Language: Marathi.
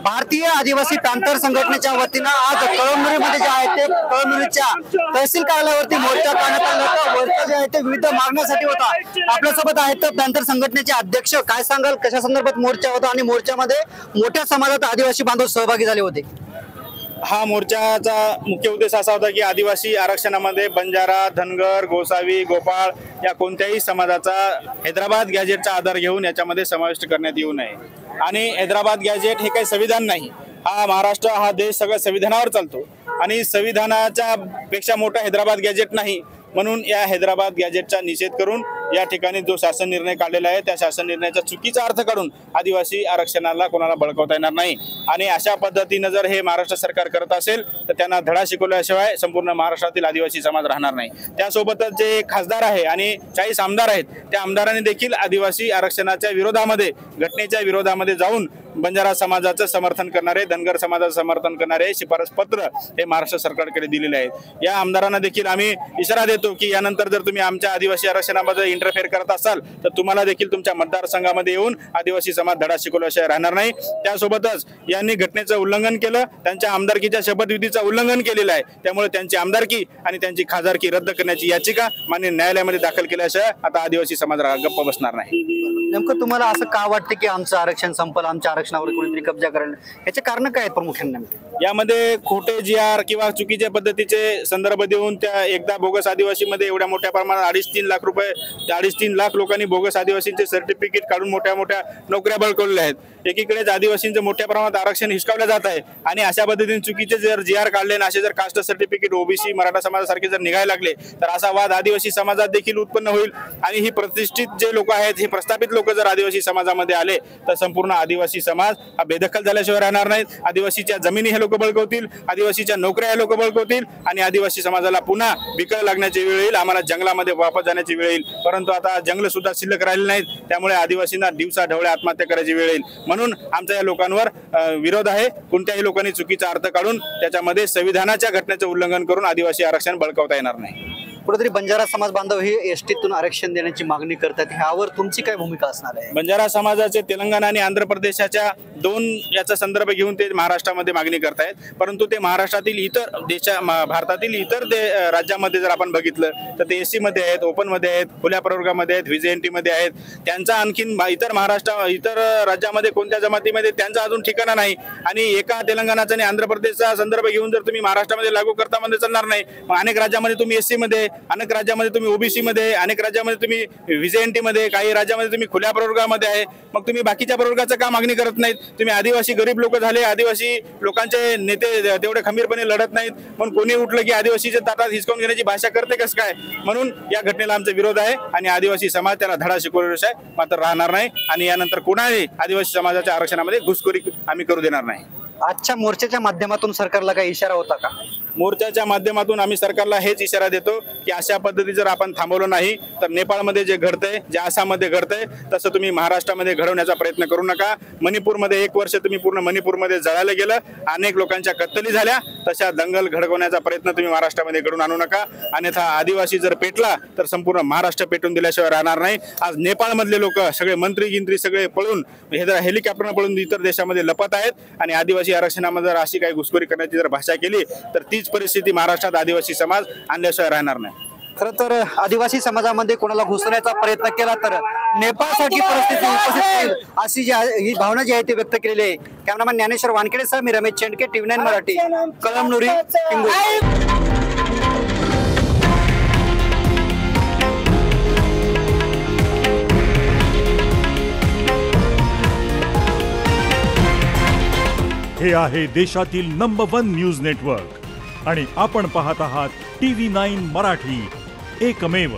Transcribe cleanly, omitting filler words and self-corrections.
भारतीय आदिवासी प्रांतर संघटनेच्या वतीनं आज कळमनुरीमध्ये जे आहे ते कळमनुरीच्या तहसील कार्यालयावरती मोर्चा काढण्यात आला होता। मोर्चा जे आहे ते विविध मागण्यासाठी होता। आपल्यासोबत आहेत प्रांतर संघटनेचे अध्यक्ष, काय सांगाल कशा संदर्भात मोर्चा होता आणि मोर्चामध्ये मोठ्या समाजात आदिवासी बांधव सहभागी झाले होते? हा मोर्चाचा मुख्य उद्देश असा होता की आदिवासी आरक्षणामध्ये बंजारा, धनगर, गोसावी, गोपाळ या कोणत्याही समाजाचा हैदराबाद गॅजेटचा आधार घेऊन याच्यामध्ये समाविष्ट करण्यात येऊ नये। आणि हैदराबाद गॅजेट हे काही संविधान नाही। हा महाराष्ट्र, हा देश सगळं संविधानावर चालतो आणि संविधानाच्या पेक्षा मोठा हैदराबाद गॅजेट नाही। म्हणून या हैदराबाद गॅजेटचा निषेध करून या ठिकाणी जो शासन निर्णय काढलेला आहे त्या शासन निर्णयाचा चुकीचा अर्थ काढून आदिवासी आरक्षणाला कोणाला बळकावता येणार नाही। आणि अशा पद्धतीने जर हे महाराष्ट्र सरकार करत असेल तर त्यांना धडा शिकवल्याशिवाय संपूर्ण महाराष्ट्रातील आदिवासी समाज राहणार नाही। त्यासोबतच जे खासदार आहे आणि 40 आमदार आहेत, त्या आमदारांनी देखील आदिवासी आरक्षणाच्या विरोधामध्ये, घटनेच्या विरोधामध्ये जाऊन बंजारा समाजाचं समर्थन करणारे, धनगर समाजाचं समर्थन करणारे शिफारस पत्र हे महाराष्ट्र सरकारकडे दिलेले आहेत। या आमदारांना देखील आम्ही इशारा देतो की यानंतर जर तुम्ही आमच्या आदिवासी आरक्षणामध्ये इंटरफेअर करत असाल तर तुम्हाला देखील तुमच्या मतदारसंघामध्ये येऊन आदिवासी समाज धडा शिकवल्याशिवाय राहणार नाही। त्यासोबतच यांनी घटनेचं उल्लंघन केलं, त्यांच्या आमदारकीच्या शपथविधीचं उल्लंघन केलेलं आहे। त्यामुळे त्यांची आमदारकी आणि त्यांची खासदारकी रद्द करण्याची याचिका माननीय न्यायालयामध्ये दाखल केल्याशिवाय आता आदिवासी समाज गप्प बसणार नाही। नेमकं तुम्हाला असं का वाटतं की आमचं आरक्षण संपलं, आमच्या आरक्षणावर कोणीतरी कब्जा करेल? याचे कारण काय आहेत प्रामुख्याने? यामध्ये खोटे GR किंवा चुकीच्या पद्धतीचे संदर्भ देऊन त्या एकदा बोगस आदिवासीमध्ये एवढ्या मोठ्या प्रमाणात 2.5-3 लाख रुपये, 2.5-3 लाख लोकांनी बोगस आदिवासींचे सर्टिफिकेट काढून मोठ्या मोठ्या नोकऱ्या बळकावलेल्या आहेत। एकीकडेच आदिवासींचं मोठ्या प्रमाणात आरक्षण हिसकावलं जात आहे आणि अशा पद्धतीने चुकीचे जर GR काढले आणि असे जर कास्ट सर्टिफिकेट OBC मराठा समाजासारखे जर निघायला लागले तर असा वाद आदिवासी समाजात देखील उत्पन्न होईल। आणि ही प्रतिष्ठित जे लोक आहेत, हे प्रस्थापित लोक जर आदिवासी समाजामध्ये आले तर संपूर्ण आदिवासी समाज हा बेदखल झाल्याशिवाय राहणार नाहीत। आदिवासीच्या जमिनी हे लोक बळकावतील, आदिवासीच्या नोकऱ्या हे लोक बळकावतील आणि आदिवासी समाजाला पुन्हा बिकळ लागण्याची वेळ येईल, आम्हाला जंगलामध्ये वापस जाण्याची वेळ येईल। परंतु आता जंगल सुद्धा शिल्लक राहिले नाहीत, त्यामुळे आदिवासींना दिवसा ढवळ्या आत्महत्या करायची वेळ येईल। म्हणून आमचा या लोकांवर विरोध आहे। कोणत्याही लोकांनी चुकीचा अर्थ काढून त्याच्यामध्ये संविधानाच्या घटनेचं उल्लंघन करून आदिवासी आरक्षण बळकावता येणार नाही। कुठेतरी बंजारा समाज बांधव हे एसटीतून आरक्षण देण्याची मागणी करतात, ह्यावर तुमची काय भूमिका असणार आहे? बंजारा समाजाचे तेलंगणा आणि आंध्र प्रदेशाच्या 2 याचा संदर्भ घेऊन ते महाराष्ट्रामध्ये मागणी करतायत, परंतु ते महाराष्ट्रातील इतर भारतातील इतर राज्यामध्ये जर आपण बघितलं तर ते SC मध्ये आहेत, ओपन मध्ये आहेत, खुल्या प्रवर्गामध्ये आहेत, VJNT मध्ये आहेत। त्यांचा आणखीन इतर राज्यामध्ये कोणत्या जमातीमध्ये त्यांचा अजून ठिकाणा नाही। आणि एका तेलंगणाचा आणि आंध्र प्रदेशचा संदर्भ घेऊन जर तुम्ही महाराष्ट्रामध्ये लागू करता म्हणजे चालणार नाही। मग अनेक राज्यामध्ये तुम्ही SC मध्ये, अनेक राज्यामध्ये तुम्ही OBC मध्ये, अनेक राज्यामध्ये तुम्ही VJNT मध्ये, काही राज्यामध्ये तुम्ही खुल्या प्रवर्गामध्ये आहे। मग तुम्ही बाकीच्या प्रवर्गाचं का मागणी करत नाहीत? तुम्ही आदिवासी गरीब लोक झाले, आदिवासी लोकांचे नेते तेवढे खंबीरपणे लढत नाहीत, पण कोणी उठलं की आदिवासीच्या ताटात हिसकावून घेण्याची भाषा करते कसं काय? म्हणून या घटनेला आमचा विरोध आहे आणि आदिवासी समाज त्याला धडा शिकवल्याशिवाय मात्र राहणार नाही आणि यानंतर कोणाही आदिवासी समाजाच्या आरक्षणामध्ये घुसखोरी आम्ही करू देणार नाही। आजच्या मोर्चाच्या माध्यमातून सरकारला काही इशारा होता का? मोर्चाच्या माध्यमातून आम्ही सरकारला हेच इशारा देतो की अशा पद्धती जर आपण थांबवलं नाही तर नेपाळमध्ये जे घडतंय, जे आसाममध्ये घडतंय, तसं तुम्ही महाराष्ट्रामध्ये घडवण्याचा प्रयत्न करू नका। मणिपूरमध्ये 1 वर्ष तुम्ही पूर्ण मणिपूरमध्ये जळायला गेलं, अनेक लोकांच्या कत्तली झाल्या, तशा दंगल घडवण्याचा प्रयत्न तुम्ही महाराष्ट्रामध्ये घडवून आणू नका। अन्यथा आदिवासी जर पेटला तर संपूर्ण महाराष्ट्र पेटून दिल्याशिवाय राहणार नाही। आज नेपाळमधले लोक सगळे मंत्री सगळे पळून, हेलिकॉप्टरनं पळून इतर देशामध्ये लपत आहेत आणि आदिवासी आरक्षणामध्ये जर अशी काही घुसखोरी करण्याची जर भाषा केली तर तीच परिस्थिती महाराष्ट्रात आदिवासी समाज आणल्याशिवाय राहणार नाही। खरं तर आदिवासी समाजामध्ये कोणाला घुसण्याचा प्रयत्न केला तर नेपाळसारखी परिस्थिती उपस्थित होईल अशी ही भावना जी आहे ती व्यक्त केलेली आहे। कॅमेरामॅन ज्ञानेश्वर वानखेडे सह मी रमेश चेंडके, TV9 मराठी, कळमनुरी, हिंगोली। हे आहे देशातील नंबर 1 न्यूज नेटवर्क आणि आपण पाहत आहात TV9 मराठी, एकमेव।